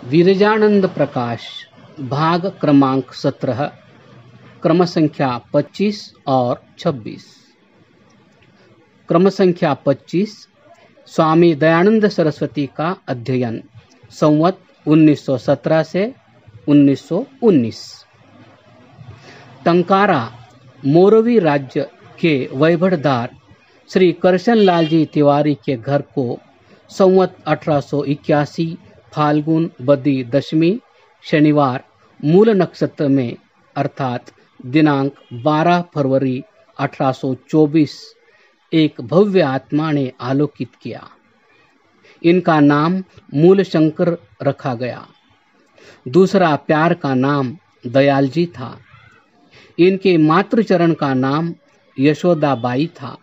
विरजानंद प्रकाश भाग क्रमांक 17 क्रम संख्या 25 और 26। क्रम संख्या 25 स्वामी दयानंद सरस्वती का अध्ययन संवत 1917 से 1919। टंकारा मोरवी राज्य के वैभवदार श्री करशन लाल जी तिवारी के घर को संवत 1881 फाल्गुन बदी दशमी शनिवार मूल नक्षत्र में अर्थात दिनांक 12 फरवरी 1824 एक भव्य आत्मा ने आलोकित किया। इनका नाम मूलशंकर रखा गया। दूसरा प्यार का नाम दयाल जी था। इनके मातृचरण का नाम यशोदाबाई था।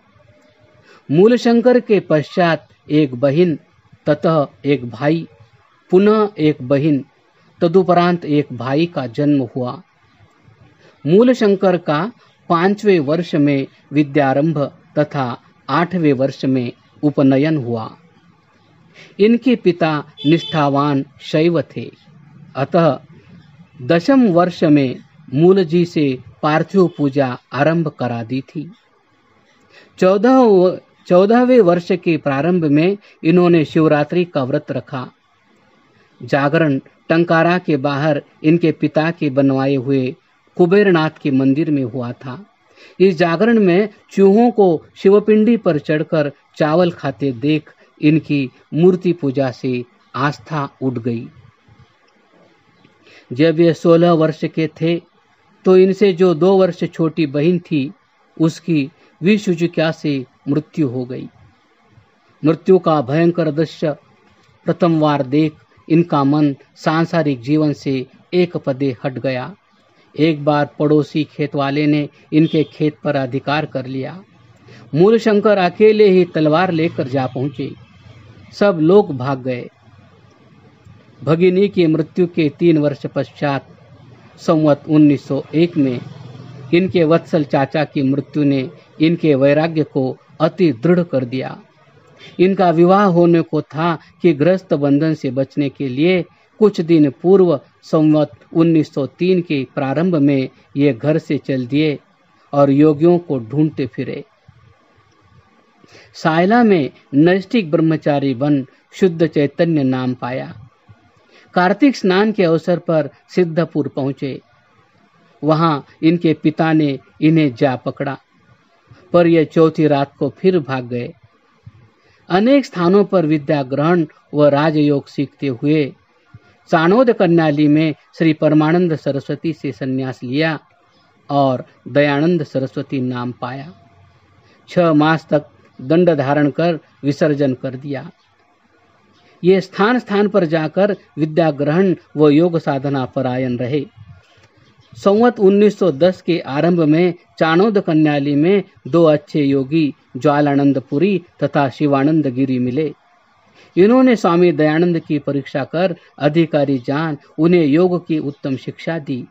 मूलशंकर के पश्चात एक बहन ततः एक भाई, पुनः एक बहन, तदुपरांत एक भाई का जन्म हुआ। मूलशंकर का 5वें वर्ष में विद्यारंभ तथा 8वें वर्ष में उपनयन हुआ। इनके पिता निष्ठावान शैव थे, अतः 10वें वर्ष में मूल जी से पार्थिव पूजा आरंभ करा दी थी। 14वें वर्ष के प्रारंभ में इन्होंने शिवरात्रि का व्रत रखा। जागरण टंकारा के बाहर इनके पिता के बनवाए हुए कुबेरनाथ के मंदिर में हुआ था। इस जागरण में चूहों को शिवपिंडी पर चढ़कर चावल खाते देख इनकी मूर्ति पूजा से आस्था उठ गई। जब ये 16 वर्ष के थे तो इनसे जो 2 वर्ष छोटी बहन थी उसकी विषुजिका से मृत्यु हो गई। मृत्यु का भयंकर दृश्य प्रथम बार देख इनका मन सांसारिक जीवन से एक पदे हट गया। एक बार पड़ोसी खेत वाले ने इनके खेत पर अधिकार कर लिया। मूलशंकर अकेले ही तलवार लेकर जा पहुंचे। सब लोग भाग गए। भगिनी की मृत्यु के 3 वर्ष पश्चात संवत 1901 में इनके वत्सल चाचा की मृत्यु ने इनके वैराग्य को अति दृढ़ कर दिया। इनका विवाह होने को था कि गृहस्थ बंधन से बचने के लिए कुछ दिन पूर्व संवत 1903 के प्रारंभ में ये घर से चल दिए और योगियों को ढूंढते फिरे। सायला में नैष्ठिक ब्रह्मचारी बन शुद्ध चैतन्य नाम पाया। कार्तिक स्नान के अवसर पर सिद्धपुर पहुंचे। वहां इनके पिता ने इन्हें जा पकड़ा, पर यह चौथी रात को फिर भाग गए। अनेक स्थानों पर विद्या ग्रहण व राजयोग सीखते हुए चाणोद कन्याली में श्री परमानंद सरस्वती से संन्यास लिया और दयानंद सरस्वती नाम पाया। 6 मास तक दंड धारण कर विसर्जन कर दिया। ये स्थान स्थान पर जाकर विद्या ग्रहण व योग साधना परायण रहे। संवत 1910 के आरंभ में चाणोद कन्याली में 2 अच्छे योगी ज्वालानंदपुरी तथा शिवानंद गिरी मिले। इन्होंने स्वामी दयानंद की परीक्षा कर अधिकारी जान उन्हें योग की उत्तम शिक्षा दी।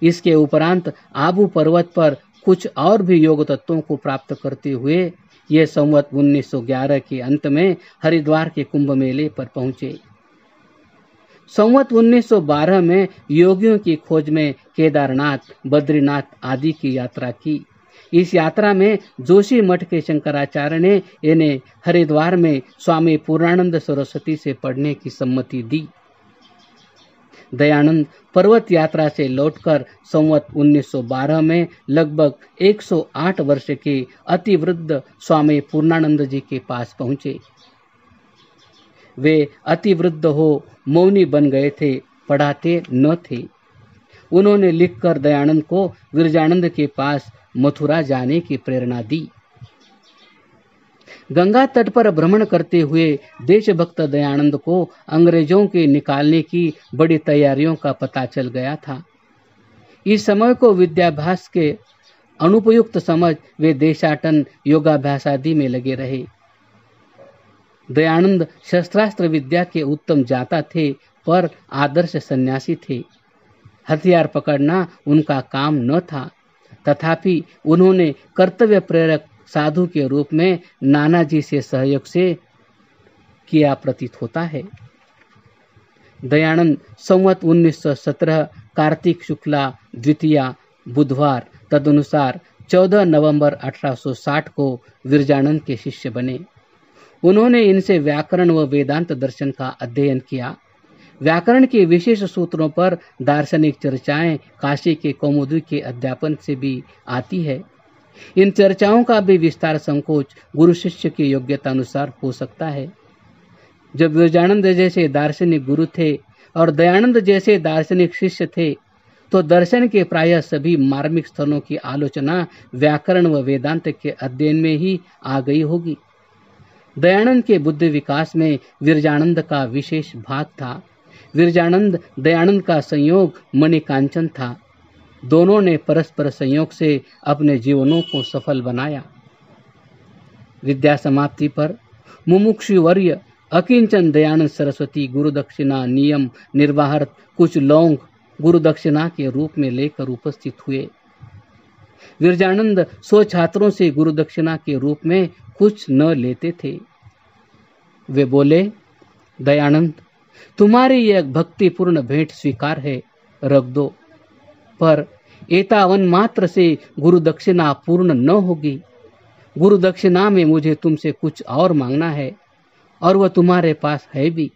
इसके उपरांत आबू पर्वत पर कुछ और भी योग तत्वों को प्राप्त करते हुए ये संवत 1911 के अंत में हरिद्वार के कुंभ मेले पर पहुंचे। संवत 1912 में योगियों की खोज में केदारनाथ, बद्रीनाथ आदि की यात्रा की। इस यात्रा में जोशी मठ के शंकराचार्य ने इन्हें हरिद्वार में स्वामी पूर्णानंद सरस्वती से पढ़ने की सम्मति दी। दयानंद पर्वत यात्रा से लौटकर संवत 1912 में लगभग 108 वर्ष के अति वृद्ध स्वामी पूर्णानंद जी के पास पहुंचे। वे अति वृद्ध हो मौनी बन गए थे, पढ़ाते न थे। उन्होंने लिखकर दयानंद को विरजानंद के पास मथुरा जाने की प्रेरणा दी। गंगा तट पर भ्रमण करते हुए देशभक्त दयानंद को अंग्रेजों के निकालने की बड़ी तैयारियों का पता चल गया था। इस समय को विद्याभ्यास के अनुपयुक्त समझ वे देशाटन योगाभ्यास आदि में लगे रहे। दयानंद शस्त्रास्त्र विद्या के उत्तम जाता थे, पर आदर्श सन्यासी थे। हथियार पकड़ना उनका काम न था, तथापि उन्होंने कर्तव्य प्रेरक साधु के रूप में नानाजी से सहयोग से किया प्रतीत होता है। दयानंद संवत 1917 कार्तिक शुक्ला द्वितीया बुधवार तदनुसार 14 नवंबर 1860 को विरजानंद के शिष्य बने। उन्होंने इनसे व्याकरण व वेदांत दर्शन का अध्ययन किया। व्याकरण के विशेष सूत्रों पर दार्शनिक चर्चाएं काशी के कौमुदी के अध्यापन से भी आती है। इन चर्चाओं का भी विस्तार संकोच गुरु शिष्य की योग्यता अनुसार हो सकता है। जब विरजानंद जैसे दार्शनिक गुरु थे और दयानंद जैसे दार्शनिक शिष्य थे, तो दर्शन के प्रायः सभी मार्मिक स्थलों की आलोचना व्याकरण व वेदांत के अध्ययन में ही आ गई होगी। दयानंद के बुद्धि विकास में विरजानंद का विशेष भाग था। विरजानंद दयानंद का संयोग मणिकांचन था। दोनों ने परस्पर संयोग से अपने जीवनों को सफल बनाया। विद्या समाप्ति पर मुमुक्षुवर्य अकिंचन दयानंद सरस्वती गुरुदक्षिणा नियम निर्वाहर्थ कुछ लौंग गुरुदक्षिणा के रूप में लेकर उपस्थित हुए। विरजानंद 100 छात्रों से गुरुदक्षिणा के रूप में कुछ न लेते थे। वे बोले, दयानंद, तुम्हारी यह भक्तिपूर्ण भेंट स्वीकार है, रख दो, पर एतावन मात्र से गुरुदक्षिणा पूर्ण न होगी। गुरुदक्षिणा में मुझे तुमसे कुछ और मांगना है, और वह तुम्हारे पास है भी।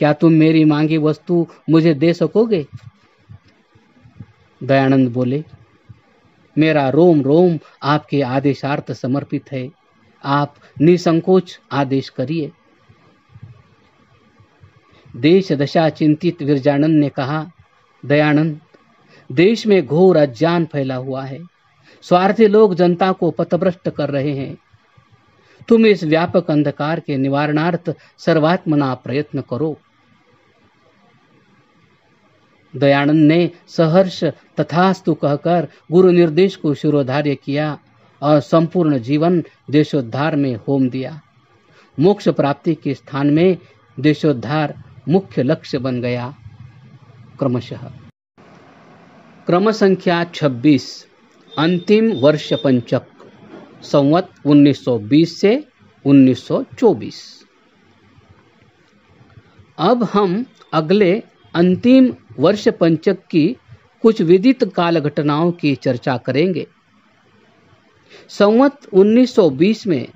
क्या तुम मेरी मांगी वस्तु मुझे दे सकोगे? दयानंद बोले, मेरा रोम रोम आपके आदेशार्थ समर्पित है। आप निसंकोच आदेश करिए। देश दशा चिंतित विरजानंद ने कहा, दयानंद, देश में घोर अज्ञान फैला हुआ है। स्वार्थी लोग जनता को पथभ्रष्ट कर रहे हैं। तुम इस व्यापक अंधकार के निवारणार्थ सर्वात्मना प्रयत्न करो। दयानंद ने सहर्ष तथास्तु कहकर गुरु निर्देश को शिरोधार्य किया और संपूर्ण जीवन देशोद्धार में होम दिया। मोक्ष प्राप्ति के स्थान में देशोद्धार मुख्य लक्ष्य बन गया। क्रमशः क्रम संख्या 26 अंतिम वर्ष पंचक संवत 1920 से 1924। अब हम अगले अंतिम वर्ष पंचक की कुछ विदित काल घटनाओं की चर्चा करेंगे। संवत 1920 में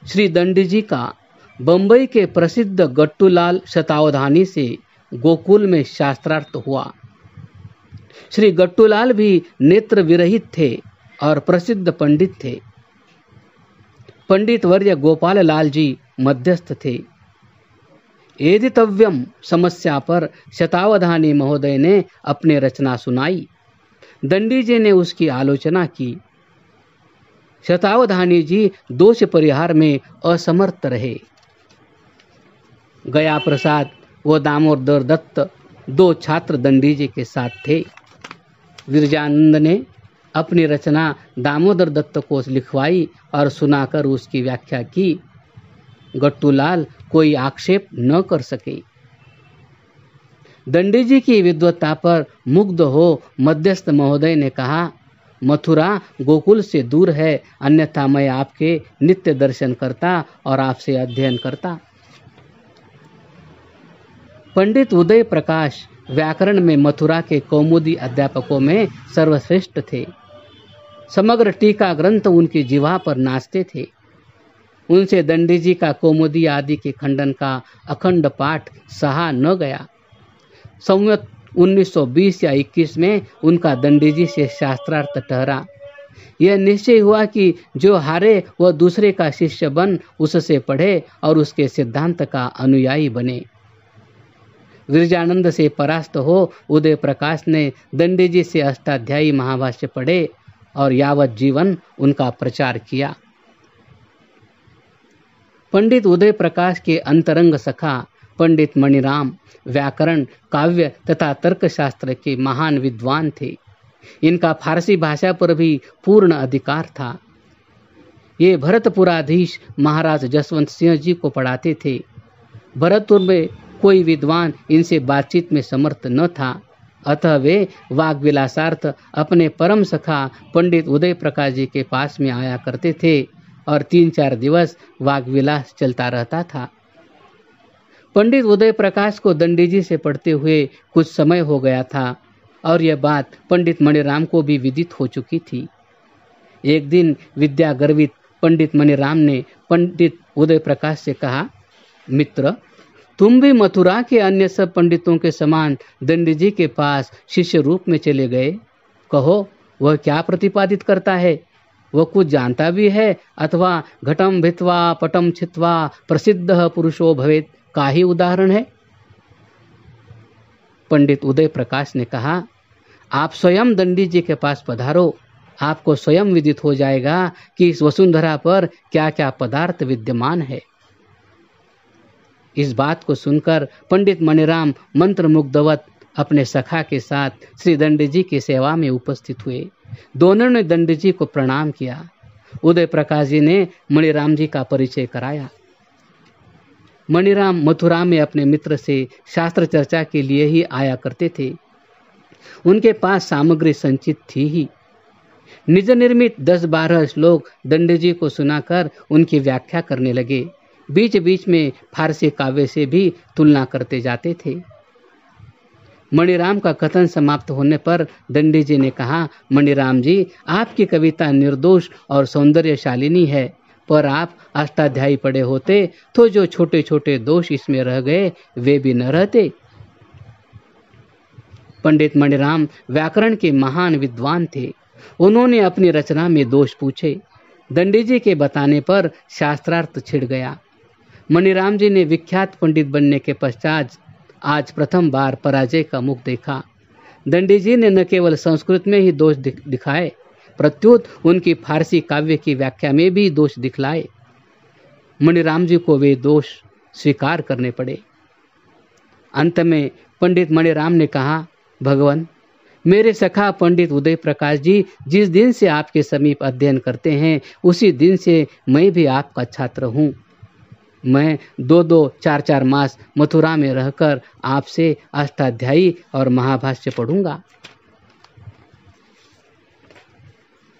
श्री दंडी जी का बंबई के प्रसिद्ध गट्टूलाल शतावधानी से गोकुल में शास्त्रार्थ हुआ। श्री गट्टूलाल भी नेत्र विरहित थे और प्रसिद्ध पंडित थे। पंडित वर्य गोपाल लाल जी मध्यस्थ थे। एदितव्यम समस्या पर शतावधानी महोदय ने अपनी रचना सुनाई। दंडी जी ने उसकी आलोचना की। शतावधानी जी दोष परिहार में असमर्थ रहे। गया प्रसाद व दामोदर दत्त 2 छात्र दंडी जी के साथ थे। विरजानंद ने अपनी रचना दामोदर दत्त को लिखवाई और सुनाकर उसकी व्याख्या की। गट्टूलाल कोई आक्षेप न कर सके। दंडी जी की विद्वत्ता पर मुग्ध हो मध्यस्थ महोदय ने कहा, मथुरा गोकुल से दूर है, अन्यथा मैं आपके नित्य दर्शन करता और आपसे अध्ययन करता। पंडित उदय प्रकाश व्याकरण में मथुरा के कौमुदी अध्यापकों में सर्वश्रेष्ठ थे। समग्र टीका ग्रंथ उनकी जिह्वा पर नाचते थे। उनसे दंडी जी का कौमुदी आदि के खंडन का अखंड पाठ सहा न गया। संवत 1920 या 21 में उनका दंडी जी से शास्त्रार्थ ठहरा। यह निश्चय हुआ कि जो हारे वह दूसरे का शिष्य बन उससे पढ़े और उसके सिद्धांत का अनुयायी बने। विरजानंद से परास्त हो उदय प्रकाश ने दंडी जी से अष्टाध्यायी महाभाष्य पढ़े और यावत जीवन उनका प्रचार किया। पंडित उदय प्रकाश के अंतरंग सखा पंडित मणिराम व्याकरण, काव्य तथा तर्कशास्त्र के महान विद्वान थे। इनका फारसी भाषा पर भी पूर्ण अधिकार था। ये भरतपुराधीश महाराज जसवंत सिंह जी को पढ़ाते थे। भरतपुर में कोई विद्वान इनसे बातचीत में समर्थ न था, अतः वे वाग्विलासार्थ अपने परम सखा पंडित उदय प्रकाश जी के पास में आया करते थे और 3-4 दिवस वाग्विलास चलता रहता था। पंडित उदय प्रकाश को दंडी जी से पढ़ते हुए कुछ समय हो गया था और यह बात पंडित मणिराम को भी विदित हो चुकी थी। एक दिन विद्या गर्वित पंडित मणिराम ने पंडित उदय प्रकाश से कहा, मित्र, तुम भी मथुरा के अन्य सब पंडितों के समान दंडी जी के पास शिष्य रूप में चले गए। कहो, वह क्या प्रतिपादित करता है? वह कुछ जानता भी है अथवा घटम भित्वा पटम छित्वा प्रसिद्ध पुरुषो भवेत का ही उदाहरण है? पंडित उदय प्रकाश ने कहा, आप स्वयं दंडी जी के पास पधारो, आपको स्वयं विदित हो जाएगा कि इस वसुंधरा पर क्या क्या पदार्थ विद्यमान है। इस बात को सुनकर पंडित मणिराम मंत्रमुग्धवत अपने सखा के साथ श्री दंडी जी की सेवा में उपस्थित हुए। दोनों ने दंडी जी को प्रणाम किया। उदय प्रकाश जी ने मणिराम जी का परिचय कराया। मणिराम मथुरा में अपने मित्र से शास्त्र चर्चा के लिए ही आया करते थे। उनके पास सामग्री संचित थी ही। निज निर्मित 10-12 श्लोक दंडी जी को सुनाकर उनकी व्याख्या करने लगे। बीच बीच में फारसी काव्य से भी तुलना करते जाते थे। मणिराम का कथन समाप्त होने पर दंडी जी ने कहा, मणिराम जी, आपकी कविता निर्दोष और सौंदर्यशालिनी है, पर आप अष्टाध्यायी पढ़े होते तो जो छोटे छोटे दोष इसमें रह गए वे भी न रहते। पंडित मणिराम व्याकरण के महान विद्वान थे। उन्होंने अपनी रचना में दोष पूछे। दंडी जी के बताने पर शास्त्रार्थ छिड़ गया। मणिराम जी ने विख्यात पंडित बनने के पश्चात आज प्रथम बार पराजय का मुख देखा। दंडी जी ने न केवल संस्कृत में ही दोष दिखाए, प्रत्युत उनकी फारसी काव्य की व्याख्या में भी दोष दिखलाए। मणिराम जी को वे दोष स्वीकार करने पड़े। अंत में पंडित मणिराम ने कहा, भगवान, मेरे सखा पंडित उदय प्रकाश जी जिस दिन से आपके समीप अध्ययन करते हैं उसी दिन से मैं भी आपका छात्र हूँ। मैं 2-2, 4-4 मास मथुरा में रहकर आपसे अष्टाध्यायी और महाभाष्य पढ़ूंगा।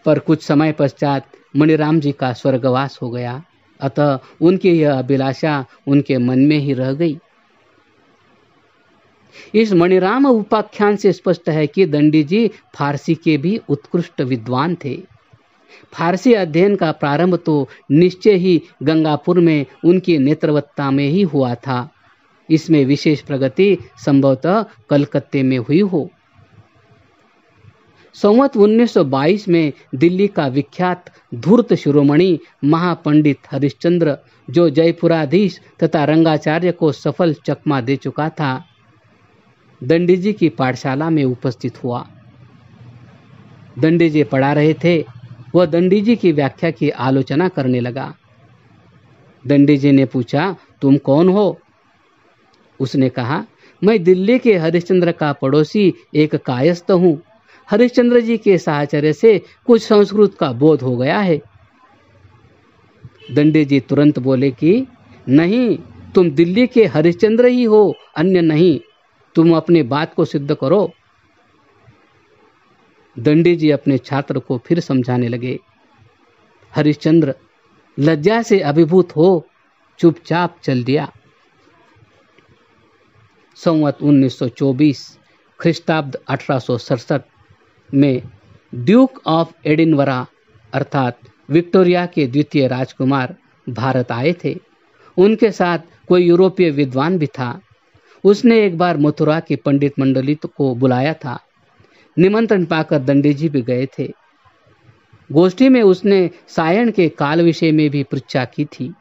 पर कुछ समय पश्चात मणिराम जी का स्वर्गवास हो गया, अतः उनकी यह अभिलाषा उनके मन में ही रह गई। इस मणिराम उपाख्यान से स्पष्ट है कि दंडी जी फारसी के भी उत्कृष्ट विद्वान थे। फारसी अध्ययन का प्रारंभ तो निश्चय ही गंगापुर में उनकी नेत्रवत्ता में ही हुआ था। इसमें विशेष प्रगति संभवतः कलकत्ते में हुई हो। संवत 1922 में दिल्ली का विख्यात धूर्त शिरोमणि महापंडित हरिश्चंद्र, जो जयपुराधीश तथा रंगाचार्य को सफल चकमा दे चुका था, दंडी जी की पाठशाला में उपस्थित हुआ। दंडी जी पढ़ा रहे थे। वह दंडी जी की व्याख्या की आलोचना करने लगा। दंडी जी ने पूछा, तुम कौन हो? उसने कहा, मैं दिल्ली के हरिश्चंद्र का पड़ोसी एक कायस्थ हूँ। हरिश्चंद्र जी के साहचर्य से कुछ संस्कृत का बोध हो गया है। दंडी जी तुरंत बोले कि नहीं, तुम दिल्ली के हरिश्चंद्र ही हो, अन्य नहीं। तुम अपनी बात को सिद्ध करो। दंडी जी अपने छात्र को फिर समझाने लगे। हरिश्चंद्र लज्जा से अभिभूत हो चुपचाप चल दिया। संवत 1924 ख्रीष्टाब्द 1867 में ड्यूक ऑफ एडिनवरा अर्थात विक्टोरिया के द्वितीय राजकुमार भारत आए थे। उनके साथ कोई यूरोपीय विद्वान भी था। उसने एक बार मथुरा की पंडित मंडली को बुलाया था। निमंत्रण पाकर दंडी जी भी गए थे। गोष्ठी में उसने सायण के काल विषय में भी पृच्छा की थी।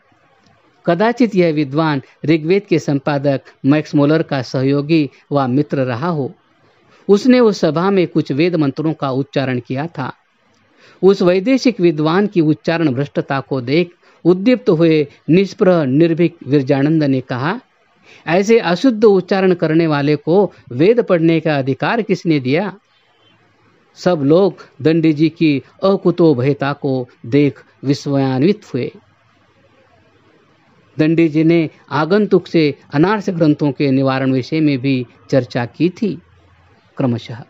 कदाचित यह विद्वान ऋग्वेद के संपादक मैक्स मोलर का सहयोगी व मित्र रहा हो। उसने उस सभा में कुछ वेद मंत्रों का उच्चारण किया था। उस वैदेशिक विद्वान की उच्चारण भ्रष्टता को देख उद्दीप्त हुए निष्प्रह निर्भीक विरजानंद ने कहा, ऐसे अशुद्ध उच्चारण करने वाले को वेद पढ़ने का अधिकार किसने दिया? सब लोग दंडी जी की अकुतोभयता को देख विस्मयान्वित हुए। दंडी जी ने आगंतुक से अनार्स ग्रंथों के निवारण विषय में भी चर्चा की थी। क्रमशः